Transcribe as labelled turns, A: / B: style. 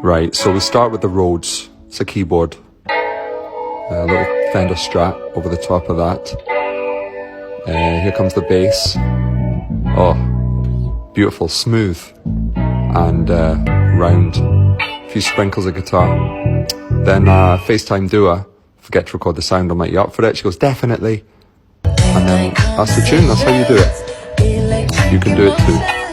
A: Right, so we start with the Rhodes. It's a keyboard. A little Fender Strat over the top of that. Here comes the bass. Oh, beautiful, smooth and round. A few sprinkles of guitar. Then FaceTime Dua. Forget to record the sound. I'm like, you up for it? She goes, definitely. And then that's the tune. That's how you do it. You can do it too.